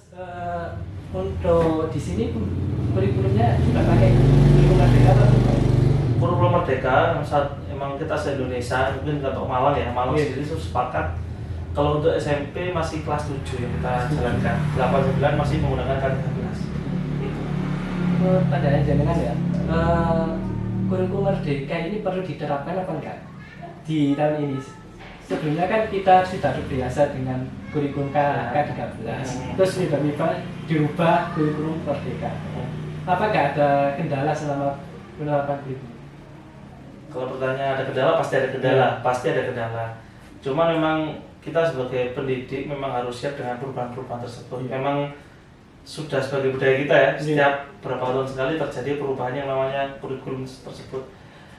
Eh, untuk di sini kurikulumnya juga pakai kurikulum Merdeka atau Kurikulum Merdeka saat emang kita se-Indonesia, mungkin untuk Malang ya, Malang sendiri itu sepakat kalau untuk SMP masih kelas 7 yang kita jalankan, 8-9 masih menggunakan K13 gitu. pada jenengan ya, kurikulum Merdeka ini perlu diterapkan apa enggak di tahun ini? Sebelumnya kan kita sudah terbiasa dengan kurikulum K13, terus tiba-tiba dirubah kurikulum Merdeka. Apakah ada kendala selama penerapan kurikulum? Kalau pertanyaan ada kendala, pasti ada kendala. Cuma memang kita sebagai pendidik memang harus siap dengan perubahan-perubahan tersebut. Memang sudah sebagai budaya kita ya, setiap berapa tahun sekali terjadi perubahan yang namanya kurikulum tersebut.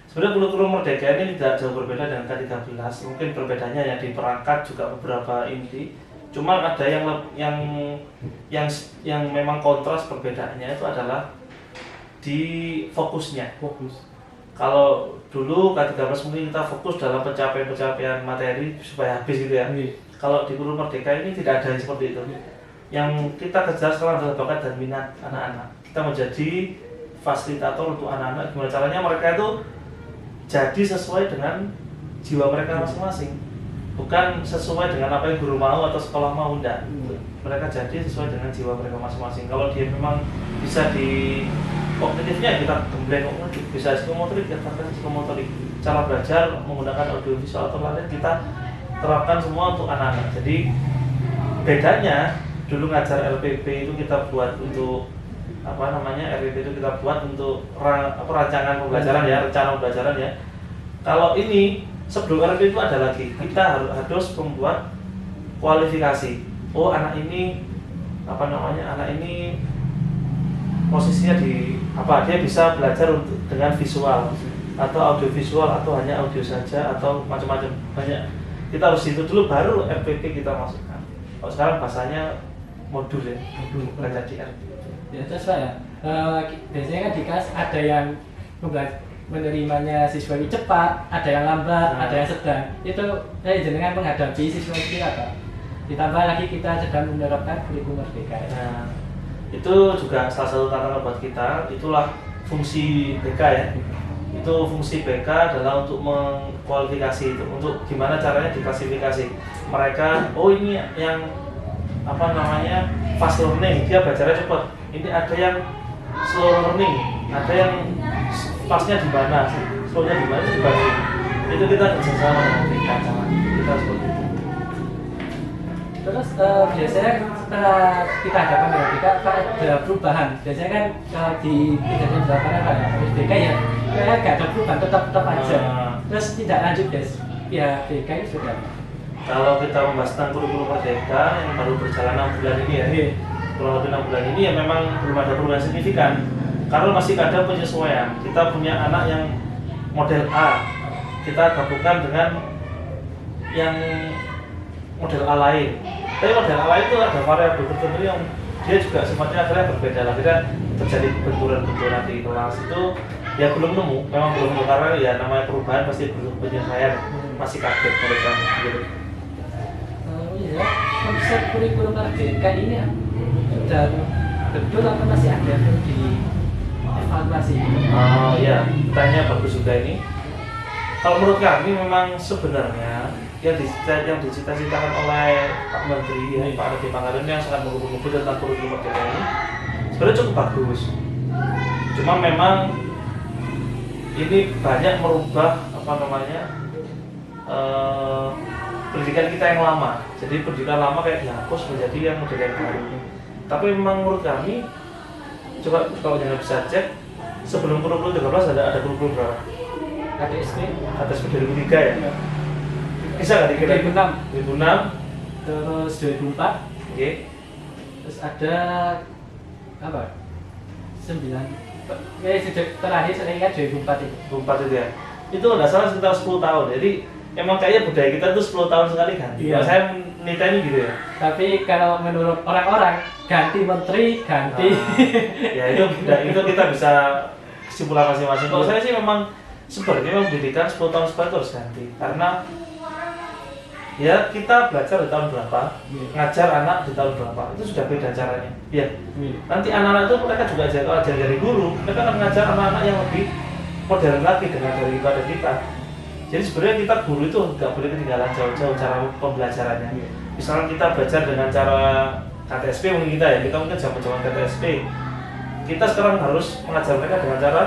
Sebenarnya kurikulum Merdeka ini tidak jauh berbeda dengan K13, mungkin perbedaannya ya di perangkat juga beberapa inti. Cuma ada yang memang kontras perbedaannya itu adalah di fokusnya. Kalau dulu K13 mungkin kita fokus dalam pencapaian materi supaya habis gitu ya. Kalau di kurikulum Merdeka ini tidak ada yang seperti itu. Yang kita kejar sekarang adalah bakat dan minat anak-anak. Kita menjadi fasilitator untuk anak-anak. Gimana caranya mereka itu jadi sesuai dengan jiwa mereka masing-masing, bukan sesuai dengan apa yang guru mau atau sekolah mau, enggak. Mereka jadi sesuai dengan jiwa mereka masing-masing. Kalau dia memang bisa di kognitifnya kita gembleng, bisa psikomotorik, kita terapkan psikomotorik. Cara belajar menggunakan audiovisual atau lain kita terapkan semua untuk anak-anak. Jadi bedanya dulu ngajar LPP itu kita buat untuk RPP itu kita buat untuk rancangan pembelajaran ya, rencana pembelajaran ya. Kalau ini sebelum RPP itu ada lagi, kita harus membuat kualifikasi. Oh anak ini anak ini posisinya di apa? Dia bisa belajar dengan visual atau audiovisual atau hanya audio saja atau macam-macam banyak. Kita harus itu dulu baru RPP kita masukkan. Kalau sekarang bahasanya modul ya, bukan jadi RPP. Ya terus Pak ya, biasanya kan di kelas ada yang menerimanya siswa ini cepat, ada yang lambat, ada yang sedang. Itu jenengan menghadapi siswa ini apa? Ditambah lagi kita sedang menerapkan kurikulum Merdeka. Nah, itu juga salah satu tantangan buat kita. Itulah fungsi BK ya. Itu fungsi BK adalah untuk mengkualifikasi itu, untuk gimana caranya diklasifikasi. Mereka, oh ini yang fast learning, dia belajarnya cepat. Ini ada yang slow learning, ada yang fastnya di mana, slownya di mana dibanding. Itu kita kerjasama dengan mereka, kita seperti itu. Terus biasanya setelah kita hadapan dengan BK ada perubahan. Biasanya kan di kegiatan belakang apa ya, BK ya, kayak gak ada perubahan, tetap aja. Terus tidak lanjut guys, ya BK ini sudah. Kalau kita membahas tentang kurikulum Merdeka yang baru berjalan 6 bulan ini ya, kurang lebih 6 bulan ini ya memang belum ada perubahan signifikan karena masih ada penyesuaian. Kita punya anak yang model A, kita gabungkan dengan yang model A lain. Tapi model A lain itu ada variabel tertentu yang dia juga sifatnya akhirnya berbeda. Akhirnya terjadi benturan-benturan di kelas itu ya belum nemu, memang belum nemu karena ya namanya perubahan pasti belum penyesuaian, masih kaget mereka gitu. Ya, konsep kurikulum Merdeka ini sudah betul atau masih ada yang perlu dievaluasi? Oh iya, tanya bagus juga ini. Kalau menurut kami memang sebenarnya yang dicita-citakan oleh Pak Menteri ya, Pak Nadiem Makarim yang sangat mengumpul tentang kurikulum Merdeka ini sebenarnya cukup bagus. Cuma memang ini banyak merubah pendidikan kita yang lama. Jadi pendidikan lama kayak dihapus menjadi yang model yang baru. Tapi memang menurut kami, coba kalau jangan bisa cek sebelum kurikulum 13 ada kurikulum berapa? KTSP 2003 ya? Bisa nggak dikira? 2006 terus 2004 Oke. Terus ada apa? 9 terakhir saya ingat 2004 itu. 2004 itu ya? Itu nggak salah sekitar 10 tahun. Jadi emang kayaknya budaya kita tuh 10 tahun sekali ganti. Iya. Saya menitanya gitu ya. Tapi kalau menurut orang-orang ganti menteri, ganti. Ya itu kita bisa kesimpulan masing-masing. Kalau saya sih memang sebenarnya pendidikan 10 tahun sekali harus ganti. Karena ya kita belajar di tahun berapa, Iya. ngajar anak di tahun berapa, itu sudah beda caranya. Ya, Iya. nanti anak-anak itu mereka juga ajar dari guru, mereka akan ngajar anak-anak yang lebih modern lagi dengan daripada kita. Jadi sebenarnya kita guru itu nggak boleh ketinggalan jauh-jauh cara pembelajarannya. Iya. Misalkan kita belajar dengan cara KTSP mungkin kita mungkin zaman-zaman KTSP. Kita sekarang harus mengajar mereka dengan cara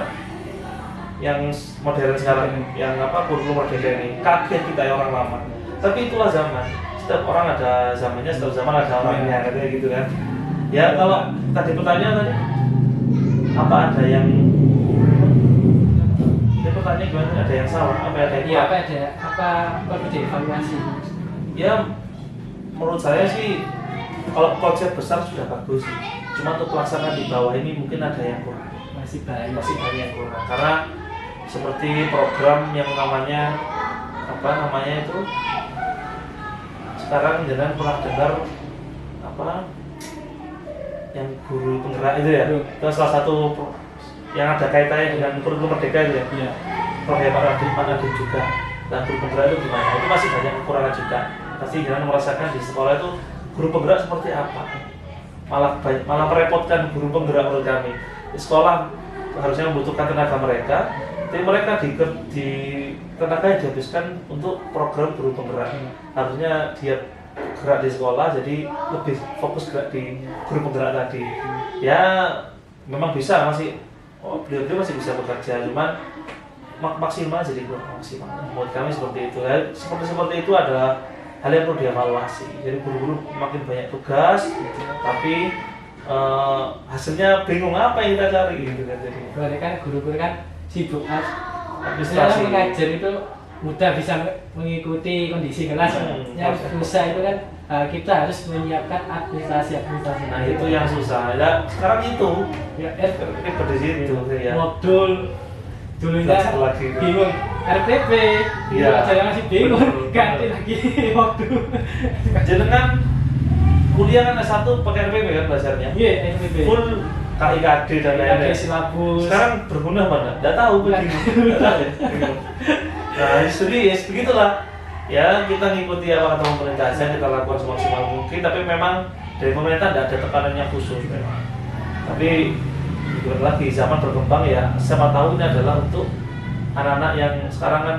yang modern sekarang, yang kurikulum merdeka ini. Kaget kita ya orang lama. Tapi itulah zaman. Setiap orang ada zamannya, setiap zaman ada orangnya, katanya gitu kan. Ya kalau tadi pertanyaan tadi, apa ada yang pertanyaan gimana? Ada yang salah? Apa ada yang Iya, apa perlu dievaluasi? Ya menurut saya sih kalau konsep besar sudah bagus sih. Cuma untuk pelaksanaan di bawah ini mungkin ada yang kurang. Masih banyak. Masih banyak yang kurang. Karena seperti program yang namanya itu sekarang jangan pernah dengar yang guru penggerak itu ya. Itu salah satu yang ada kaitannya dengan kurikulum merdeka itu ya. Iya. Program Pak Nadiem juga. Dan guru penggerak itu gimana? Itu masih banyak kekurangan juga. Pasti jangan merasakan di sekolah itu guru penggerak seperti apa. Malah merepotkan guru penggerak menurut kami. Di sekolah harusnya membutuhkan tenaga mereka, tapi mereka di tenaga yang dihabiskan untuk program guru penggerak. Harusnya dia gerak di sekolah, jadi lebih fokus gerak di guru penggerak tadi. Ya memang bisa beliau masih bisa bekerja, cuman maksimal jadi kurang maksimal. Menurut kami seperti itu. Seperti itu adalah hal yang perlu dievaluasi. Jadi guru-guru makin banyak tugas, tapi hasilnya bingung apa yang kita cari gitu kan. Jadi Berarti kan guru-guru kan sibuk administrasi. mengajar itu mudah bisa mengikuti kondisi kelas. Yang susah itu kan kita harus menyiapkan administrasi. Nah itu yang susah. Ya sekarang itu Ya, ribet di situ ya. modul dulunya Belajar lagi. bingung RPP, Iya. aja masih bingung, Betul. ganti lagi waktu. Jenengan kuliah kan S1 pakai RPP kan belajarnya. Iya, RPP. Full KIKD dan lain-lain. silabus. Sekarang berguna mana? Nggak tahu begini. Nggak tahu ya. Nah, jadi ya begitulah. Ya kita ngikuti apa kata pemerintah saja, kita lakukan semaksimal mungkin. Tapi memang dari pemerintah tidak ada tekanannya khusus memang. Tapi lagi zaman berkembang ya. Siapa tahu ini adalah untuk anak-anak yang sekarang kan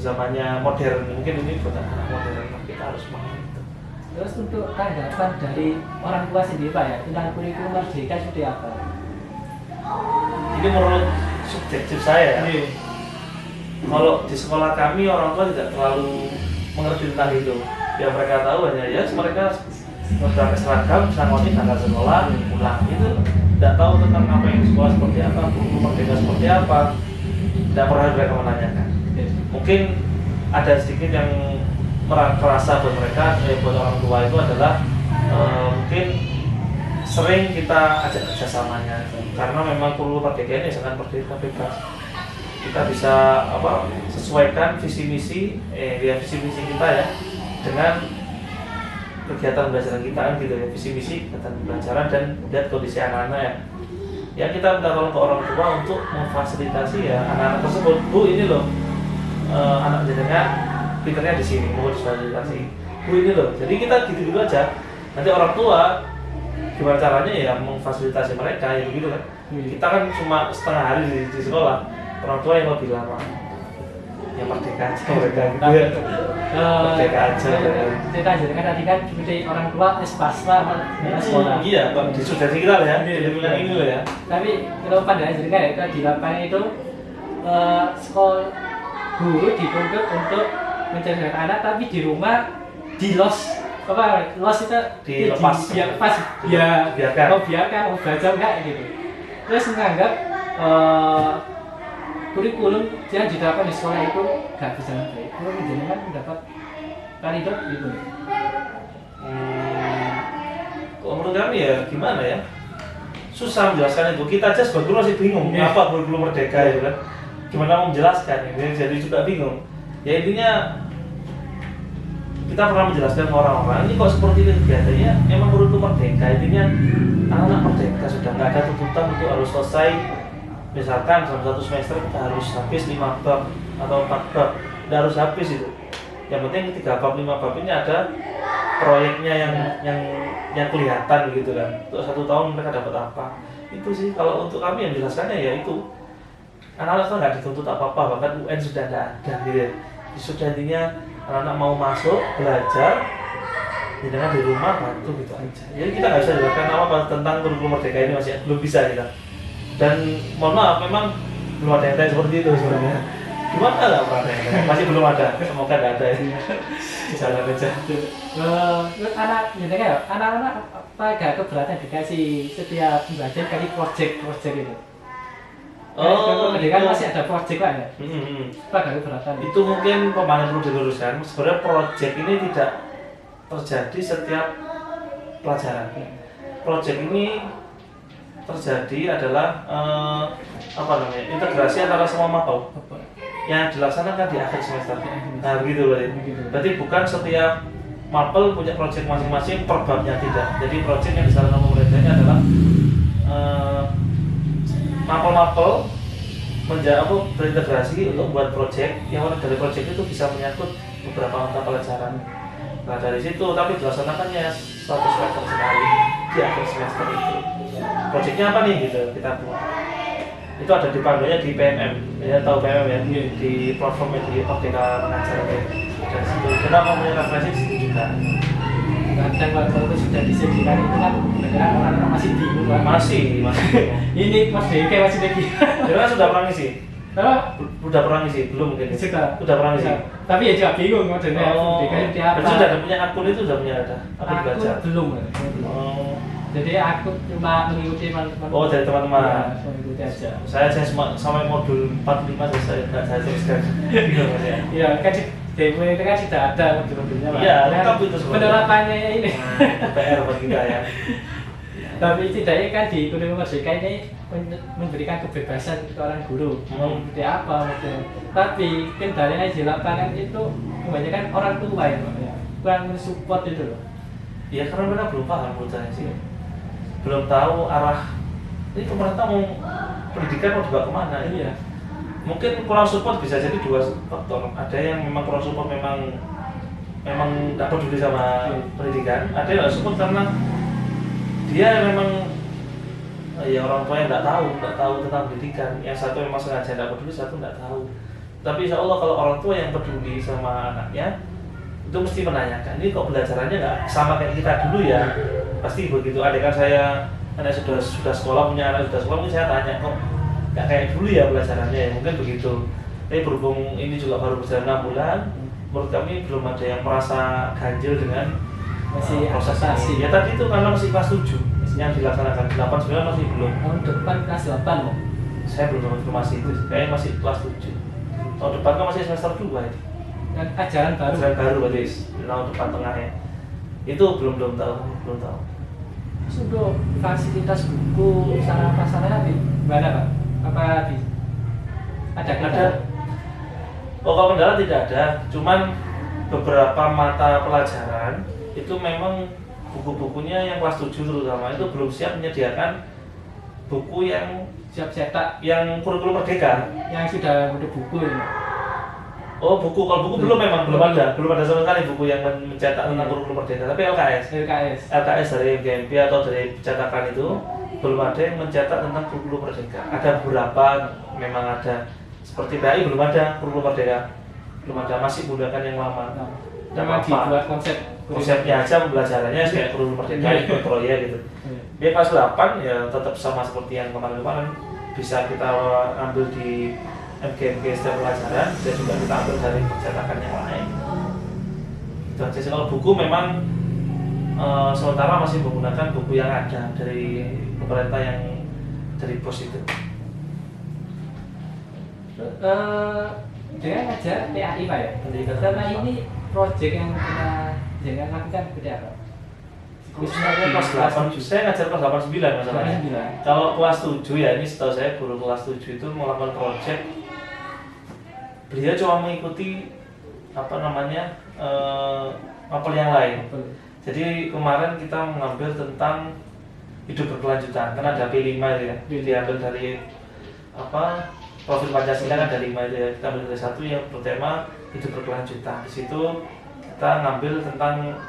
zamannya modern. Mungkin ini buat anak modern. Kita harus paham itu. Terus untuk tanggapan dari orang tua sendiri Pak ya tentang kurikulum merdeka seperti apa? Ini menurut subjektif saya ya. Kalau di sekolah kami orang tua tidak terlalu mengerti tentang itu. Yang mereka tahu hanya ya mereka pakai seragam, sangoni tanggal sekolah, pulang. Itu tidak tahu tentang apa yang di sekolah seperti apa, kurikulum merdeka seperti apa. Tidak pernah mereka menanyakan. Mungkin ada sedikit yang terasa buat mereka, buat orang tua itu adalah mungkin sering kita ajak kerjasamanya karena memang kurikulum merdeka ini sangat merdeka bebas. Kita bisa sesuaikan visi misi kita ya dengan kegiatan belajar kita kan gitu ya, visi misi kegiatan pembelajaran dan lihat kondisi anak-anak ya. Ya kita minta tolong ke orang tua untuk memfasilitasi ya anak-anak tersebut. Bu ini loh anak jenengan pinternya di sini mau difasilitasi. Bu ini loh. Jadi kita gitu-gitu aja. Nanti orang tua gimana caranya ya memfasilitasi mereka ya begitu kan. Kita kan cuma setengah hari di sekolah. Orang tua yang lebih lama. Yang merdeka aja mereka gitu ya. Merdeka aja. Kita kan tadi kan seperti orang tua swasta sekolah. Iya, Pak. Sudah kita ya. Dia bilang ini loh ya. Tapi kalau pandangan jadi kan itu di lapangan itu sekolah guru dituntut untuk mencerdaskan anak, tapi di rumah di los itu Dilepas. biarkan mau belajar enggak gitu. Terus menganggap kurikulum yang diterapkan di sekolah itu nggak bisa baik. Kalau menjenengan mendapat kandidat gitu. Kalau menurut kami ya gimana ya? Susah menjelaskan itu. Kita aja sebagai guru masih bingung apa kurikulum merdeka itu kan. Gimana mau menjelaskan ini jadi juga bingung. Ya intinya kita pernah menjelaskan ke orang-orang ini kok seperti ini kegiatannya emang kurikulum merdeka intinya anak-anak merdeka sudah nggak ada tuntutan untuk harus selesai. Misalkan dalam satu semester kita harus habis 5 bab atau 4 bab, tidak harus habis itu. Yang penting 3 bab 5 bab ini ada proyeknya yang kelihatan gitu kan. Untuk 1 tahun mereka dapat apa? Itu sih kalau untuk kami yang menjelaskannya ya itu. Anak-anak kan nggak dituntut apa-apa, bahkan UN sudah nggak ada gitu ya. Sudah intinya anak-anak mau masuk belajar, dengan di rumah bantu gitu aja. Jadi kita nggak bisa jelaskan apa tentang kurikulum merdeka ini, masih belum bisa kita. Dan mohon maaf, memang belum ada yang tanya seperti itu sebenarnya. Gimana nggak pernah tanya? Masih belum ada. Semoga nggak ada ya. Jalan aja. Anak, anak-anak apa gak keberatan dikasih setiap belajar kali project itu. Oh, kan masih ada project lah ya. Apa gak keberatan? Itu mungkin pemahaman perlu diluruskan. Sebenarnya project ini tidak terjadi setiap pelajaran. Project ini terjadi adalah integrasi antara semua mapel yang dilaksanakan di akhir semester. Nah begitu berarti. Berarti bukan setiap mapel punya project masing-masing per babnya, tidak. Jadi project yang disarankan pemerintah ini adalah mapel-mapel berintegrasi untuk membuat project yang dari project itu bisa menyangkut beberapa mata pelajaran. Nah dari situ tapi dilaksanakannya 1 semester sekali di akhir semester itu. Projectnya apa nih gitu kita buat. Itu ada di panduannya di PMM, ya tahu PMM ya, di platform di Merdeka Mengajar ya. Dari situ kita mau punya referensi di situ juga. Kadang waktu itu sudah disediakan itu kan beneran orang-orang masih bingung kan? Masih. Ini Merdeka masih lagi. Dia sudah pernah ngisi. Udah pernah ngisi, belum mungkin. Sudah pernah ngisi. Tapi ya juga bingung modelnya Merdeka itu apa. Berarti sudah punya akun itu sudah punya ada. Aku belum. Jadi aku cuma mengikuti teman-teman. Oh, dari teman-teman. Ya, mengikuti aja. Saya sampai modul 45 selesai, nggak saya teruskan. Iya, kan di demo itu kan sudah ada modul-modulnya. Iya, lengkap itu sebenarnya. Penerapannya ini. PR buat kita ya. Tapi setidaknya kan di kurikulum merdeka ini memberikan kebebasan ke orang guru mau seperti apa gitu. Tapi kendalanya di lapangan itu kebanyakan orang tua ya, kurang mensupport itu loh. Ya karena mereka belum paham menurut saya sih. Belum tahu arah ini pemerintah mau pendidikan mau dibawa kemana ini ya. Mungkin kurang support bisa jadi 2 faktor. Ada yang memang kurang support memang tidak peduli sama pendidikan. Ada yang nggak support karena dia memang ya orang tua yang nggak tahu tentang pendidikan. Yang satu memang sengaja nggak peduli, satu nggak tahu. Tapi insya Allah kalau orang tua yang peduli sama anaknya itu mesti menanyakan, ini kok belajarannya nggak sama kayak kita dulu ya. Pasti begitu. Adik kan saya anak sudah sekolah, punya anak sudah sekolah, mungkin saya tanya kok nggak kayak dulu ya belajarannya ya, mungkin begitu. Tapi berhubung ini juga baru berjalan 6 bulan, menurut kami belum ada yang merasa ganjil dengan masih proses adaptasi. ini. Ya tadi itu karena masih kelas 7 yang dilaksanakan, 8, 9 masih belum. Tahun depan kelas 8 loh. Saya belum konfirmasi itu, kayaknya masih kelas 7. Tahun depan kan masih semester 2 itu. Dan ajaran baru. Ajaran baru berarti tahun depan tengahnya. Itu belum tahu. Untuk fasilitas buku sarana gimana Pak? Apa ada? Oh, kalau kendala tidak ada, cuman beberapa mata pelajaran itu memang buku-bukunya yang kelas 7 terutama itu belum siap menyediakan buku yang siap cetak yang kurikulum merdeka yang sudah ada buku ini. Oh, kalau buku belum ada sama sekali buku yang mencetak tentang kurikulum merdeka. Tapi LKS dari MGMP atau dari cetakan itu belum ada yang mencetak tentang kurikulum merdeka. Ada beberapa memang ada, seperti PAI belum ada kurikulum merdeka, belum ada, masih menggunakan yang lama. Memang dibuat konsepnya aja, pembelajarannya kayak kurikulum merdeka ikut proyek gitu. Dia kelas 8 ya tetap sama seperti yang kemarin bisa kita ambil di MGMG setiap pelajaran, dan juga kita ambil dari percetakan yang lain. Itu aja sih. Kalau buku memang sementara masih menggunakan buku yang ada dari pemerintah yang dari pos itu. Dengan ngajar PAI Pak ya? Karena ini proyek yang pernah jangan lakukan seperti apa? Misalnya kelas 8, saya ngajar kelas 8-9 masalahnya. Kalau kelas 7 ya, ini setahu saya guru kelas 7 itu melakukan proyek. Beliau cuma mengikuti mapel yang lain. Jadi kemarin kita mengambil tentang hidup berkelanjutan, kan ada P5 itu ya, diambil dari profil Pancasila kan ada 5 itu ya. Kita ambil dari 1 yang bertema hidup berkelanjutan. Di situ kita ngambil tentang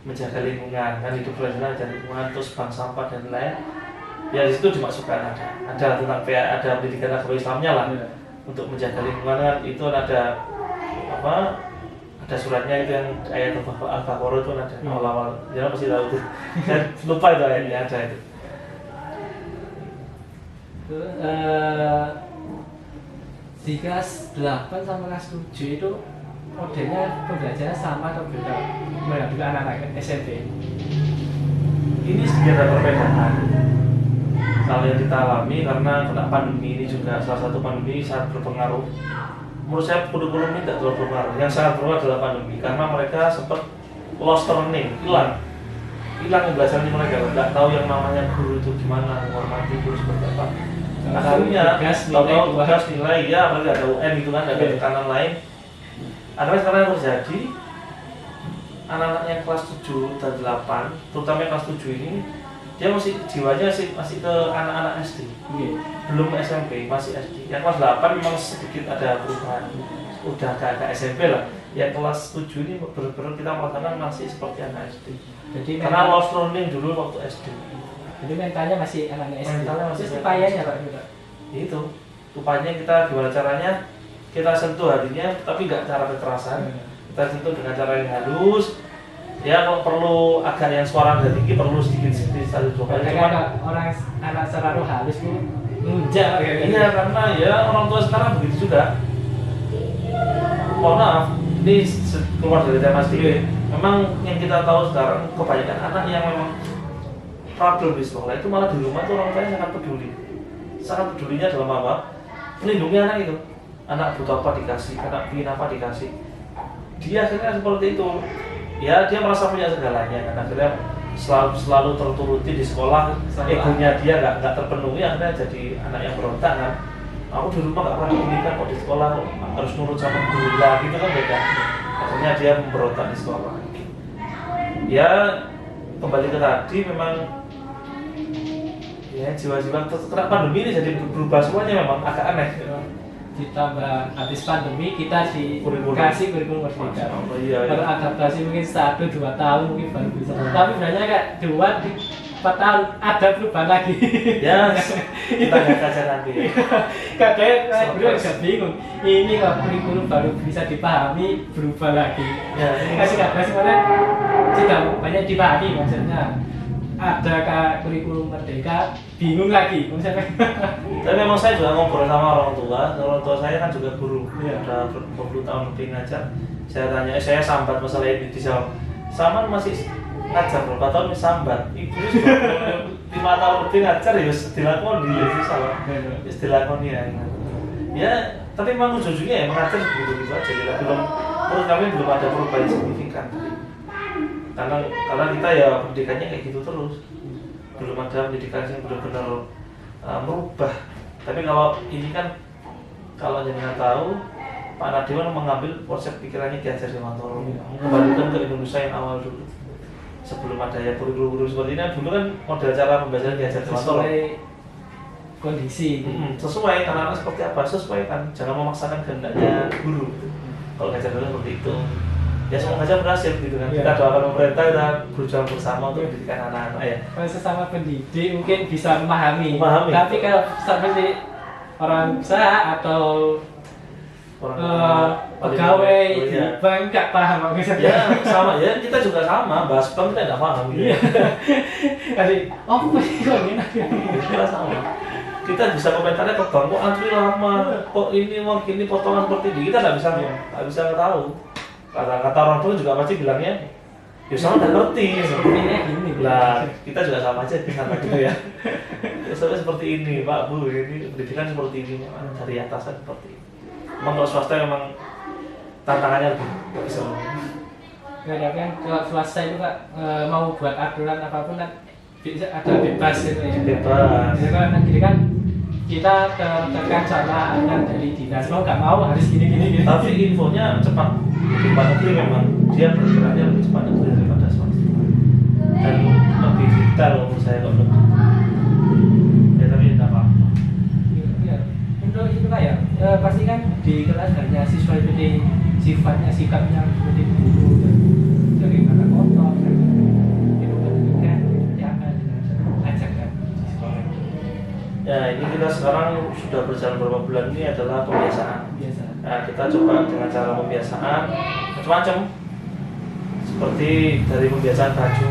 menjaga lingkungan, kan hidup berkelanjutan dan lingkungan, terus bank sampah dan lain. Ya di situ dimasukkan ada tentang ada pendidikan agama Islamnya lah untuk menjaga lingkungan kan itu ada apa? Ada suratnya itu yang ayat Al-Baqarah itu ada awal-awal. Jangan pasti tahu tuh. Dan lupa itu ayatnya ada itu. Di kelas 8 sama kelas 7 itu modelnya pembelajaran sama atau beda mengambil anak-anak SMP? Ini sedikit ada perbedaan. Kalau yang kita alami karena kena pandemi ini juga salah satu pandemi sangat berpengaruh. Menurut saya kurikulum ini tidak terlalu berpengaruh. Yang sangat berpengaruh adalah pandemi karena mereka sempat lost learning, hilang pembelajaran di mereka, tidak tahu yang namanya guru itu gimana, menghormati guru seperti apa. Akhirnya tahu tugas nilai ya, mereka ada UN gitu kan, ada tekanan lain. Akhirnya sekarang yang terjadi anak-anak yang kelas 7 dan 8, terutama yang kelas 7 ini dia masih jiwanya masih ke anak-anak SD, belum SMP, masih SD. Yang kelas 8 memang sedikit ada perubahan, udah agak SMP lah. Yang kelas 7 ini benar-benar kita merasakan masih seperti anak SD. Jadi karena lost learning dulu waktu SD. Jadi mentalnya masih anak SD. Mentalnya masih upayanya Pak. Itu upayanya kita gimana caranya kita sentuh hatinya, tapi nggak cara kekerasan. Kita sentuh dengan cara yang halus. Ya kalau perlu agak yang suara agak tinggi perlu sedikit satu dua kali. Karena orang anak selalu halus tuh nunjuk kayak gitu. Iya karena ya orang tua sekarang begitu juga. Mohon maaf, ini keluar dari tema sedikit. Memang yang kita tahu sekarang kebanyakan anak yang memang problem di sekolah itu malah di rumah tuh orang tuanya sangat peduli. Sangat pedulinya dalam apa? Melindungi anak itu. Anak butuh apa dikasih, anak ingin apa dikasih. Dia akhirnya seperti itu. Ya dia merasa punya segalanya kan akhirnya selalu terturuti di sekolah, egonya dia nggak terpenuhi, akhirnya jadi anak yang berontak kan. Aku di rumah nggak pernah diinginkan, kok di sekolah harus nurut sama guru lah gitu kan beda. Akhirnya dia memberontak di sekolah. Ya kembali ke tadi memang ya jiwa-jiwa kena pandemi ini jadi berubah semuanya, memang agak aneh. Ditambah habis pandemi kita dikasih kurikulum merdeka. Iya. Kalau adaptasi mungkin 1-2 tahun mungkin baru bisa. Tapi sebenarnya kayak 2-4 tahun ada perubahan lagi. Ya kita lihat aja nanti. Kadang beliau agak bingung. Ini kok kurikulum baru bisa dipahami berubah lagi. Ya, kasih kabar sebenarnya sudah banyak dipahami maksudnya. Ada kurikulum merdeka, bingung lagi misalnya. Tapi memang saya juga ngobrol sama orang tua saya kan juga guru, udah 20 tahun lebih ngajar. Saya tanya, saya sambat masalah ini di jawab, Saman masih ngajar berapa tahun sambat? Ibu sudah 5 tahun lebih ngajar ya dilakoni di salah, dilakoni ya. Tapi memang ujung-ujungnya ya mengajar begitu aja. Kita belum, menurut kami belum ada perubahan signifikan. Karena kita ya pendidikannya kayak gitu terus, belum ada pendidikan yang benar-benar merubah. Tapi kalau ini kan, kalau jangan tahu, Pak Nadewan mengambil konsep pikirannya Ki Hajar Dewantara, mengembalikan ke Indonesia yang awal dulu, sebelum ada ya guru-guru seperti ini. Dulu kan model cara pembelajaran Ki Hajar Dewantara sesuai kondisi, sesuai anak-anak seperti apa, sesuaikan, jangan memaksakan kehendaknya guru. Kalau Ki Hajar Dewantara seperti itu. Ya semoga saja berhasil gitu kan. Kita doakan pemerintah, kita berjuang bersama untuk mendidikan anak-anak ya. Kalau sesama pendidik mungkin bisa memahami. Tapi kalau seperti orang usaha atau pegawai di bank nggak paham misalnya. Ya sama ya, kita juga sama, bahas bank kita nggak paham gitu. Jadi kok ini kita sama. Kita bisa komentarnya ke bank, kok antri lama, kok ini potongan seperti ini, kita nggak bisa tahu. Kata orang tua juga pasti bilangnya, ya sama nggak ngerti. Sepertinya gini. Lah kita juga sama aja dengan gitu ya. Seperti ini Pak Bu, ini pendidikan seperti ini, dari atasan seperti ini. Memang kalau swasta memang tantangannya lebih besar. Karena kan kalau swasta itu Pak mau buat aturan apapun kan bisa ada bebas gitu ya. Bebas. Jadi kan negeri kan kita tertekan sama aturan dari dinas, mau nggak mau harus gini gitu. Tapi infonya cepat. Di negeri memang dia bergeraknya lebih cepat negeri daripada swasta dan lebih digital menurut saya kalau negeri. Ya tapi tidak apa-apa. Ya, untuk itu Pak ya, pasti kan di kelas hanya siswa IPD sikapnya seperti guru dari kata kotor itu pendidikan seperti apa ajarkan di sekolah. Ya, ini kita sekarang sudah berjalan beberapa bulan, ini adalah pembiasaan. Biasa. Nah, kita coba dengan cara pembiasaan macam-macam. Seperti dari pembiasaan baju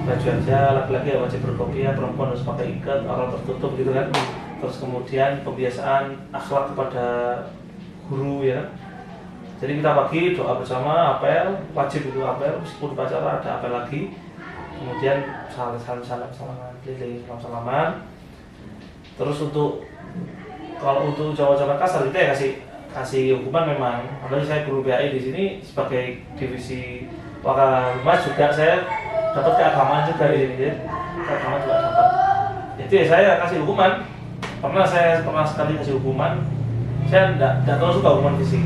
aja, laki-laki wajib berkopiah, perempuan harus pakai ikat, orang tertutup gitu kan. Terus kemudian pembiasaan akhlak kepada guru ya. Jadi kita pagi doa bersama, apel, wajib itu apel, meskipun upacara ada apel lagi. Kemudian salaman, keliling salaman. Terus kalau untuk jawaban kasar kita ya kasih hukuman memang. Apalagi saya guru BAI di sini sebagai divisi Wakahumas juga saya dapat keagamaan juga di sini. Keagamaan juga dapat. Itu ya saya kasih hukuman. Saya pernah sekali kasih hukuman. Saya tidak terlalu suka hukuman fisik.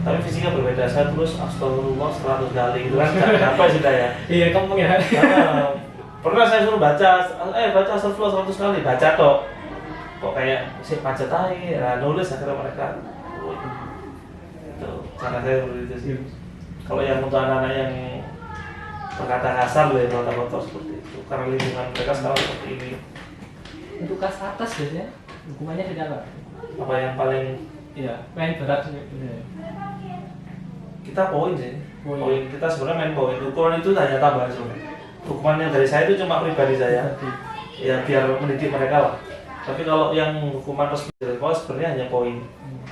Tapi fisiknya berbeda. Saya tulis astagfirullah 100 kali itu kan apa sudah ya. Iya, kamu ya. Pernah saya suruh baca astagfirullah 100 kali, baca kok kayak si pacet aja, nulis akhirnya mereka itu cara saya seperti itu sih. Kalau yang untuk anak-anak yang berkata kasar loh, yang kotor seperti itu, karena lingkungan mereka sekarang seperti ini. Untuk kelas atas biasanya hukumannya tidak apa? Apa yang paling main berat kita poin sih. Poin. Poin kita sebenarnya main poin. Ukuran itu hanya tambahan sebenarnya. Hukuman yang dari saya itu cuma pribadi saya. Ya biar mendidik mereka lah. Tapi kalau yang hukuman resmi dari sekolah sebenarnya hanya poin.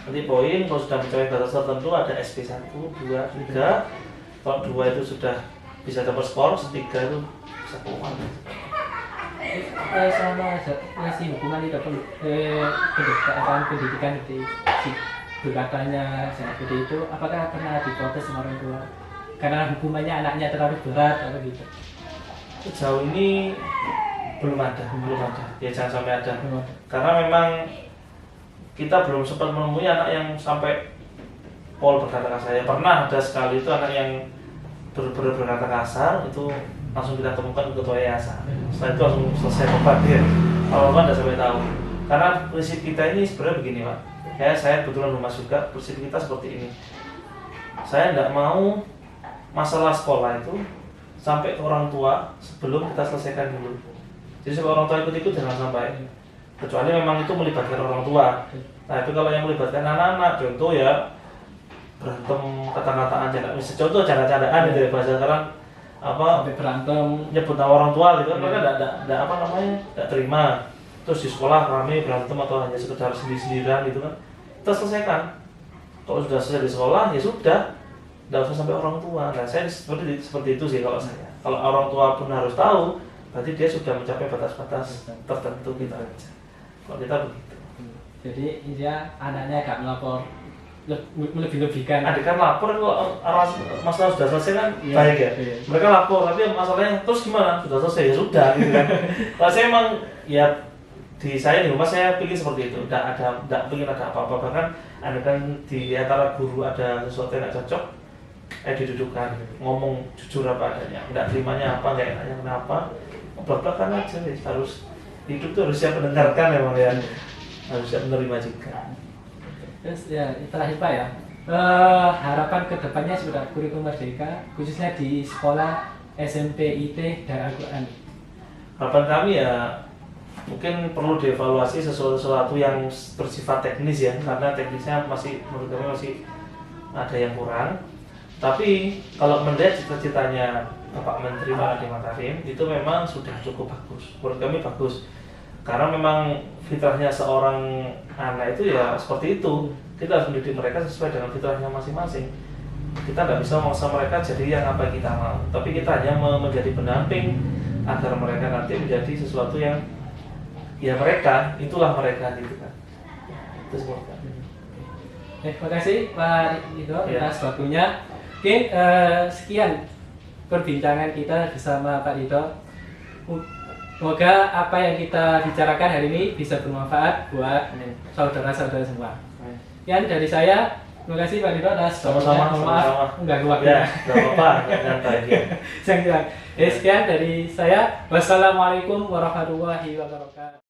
Nanti poin kalau sudah mencapai batas tertentu ada SP 1, 2, 3. Kalau 2 itu sudah bisa dapat skor, 3 itu bisa keluar. Sama ngasih hukuman itu perlu pendidikan di berkatanya seperti itu, apakah pernah diprotes sama orang tua karena hukumannya anaknya terlalu berat atau gitu? Sejauh ini belum ada. Ya jangan sampai ada. Karena memang kita belum sempat menemui anak yang sampai pol berkata kasar. Ya pernah ada sekali itu anak yang berkata kasar, itu langsung kita temukan ke ketua yayasan. Setelah itu langsung selesai tobat dia. Kalau tidak sampai tahu. Karena prinsip kita ini sebenarnya begini Pak. Saya kebetulan humas juga, prinsip kita seperti ini. Saya tidak mau masalah sekolah itu sampai ke orang tua sebelum kita selesaikan dulu. Jadi sampai orang tua ikut-ikut jangan sampai. Kecuali memang itu melibatkan orang tua. Nah itu kalau yang melibatkan anak-anak, contoh ya berantem kata-kataan, contoh canda-candaan gitu ya, bahasa sekarang apa berantem nyebut nama orang tua gitu kan, mereka tidak terima. Terus di sekolah rame berantem atau hanya sekedar sendiri-sendirian gitu kan, kita selesaikan. Kalau sudah selesai di sekolah ya sudah, tidak usah sampai orang tua. Nah saya seperti itu sih kalau saya. Kalau orang tua pun harus tahu, berarti dia sudah mencapai batas-batas tertentu kita aja. Kalau kita begitu. Jadi dia anaknya gak melapor lebih-lebihkan. Adik kan lapor kalau masalah sudah selesai kan baik ya. Iya. Mereka lapor, tapi masalahnya terus gimana? Sudah selesai ya sudah gitu kan. Kalau saya emang ya di rumah saya pikir seperti itu. Tidak ingin ada apa-apa, bahkan ada kan di antara guru ada sesuatu yang tidak cocok, didudukkan, ngomong jujur apa adanya, tidak terimanya apa, nggak enaknya kenapa, belak-belakan aja. Harus hidup tuh harus siap mendengarkan memang ya, harus siap menerima juga. Terus ya terakhir Pak ya, harapan kedepannya sudah kurikulum merdeka khususnya di sekolah SMP IT dan Al-Quran. Harapan kami ya mungkin perlu dievaluasi sesuatu yang bersifat teknis ya, karena teknisnya menurut kami masih ada yang kurang. Tapi kalau melihat cita-citanya Bapak Menteri Pak Nadiem Makarim itu memang sudah cukup bagus, menurut kami bagus. Karena memang fitrahnya seorang anak itu ya seperti itu. Kita harus mendidik mereka sesuai dengan fitrahnya masing-masing. Kita tidak bisa memaksa mereka jadi yang apa kita mau, tapi kita hanya menjadi pendamping agar mereka nanti menjadi sesuatu yang ya mereka, itulah mereka gitu kan. Itu seperti itu. Terima kasih Pak Ridho atas waktunya. Oke, sekian perbincangan kita bersama Pak Ridho. Semoga apa yang kita bicarakan hari ini bisa bermanfaat buat saudara-saudara semua. Sekian dari saya. Terima kasih Pak Ridho atas sama-sama. Maaf enggak waktu. Ya, enggak apa-apa, santai aja. Sekian dari saya. Wassalamualaikum warahmatullahi wabarakatuh.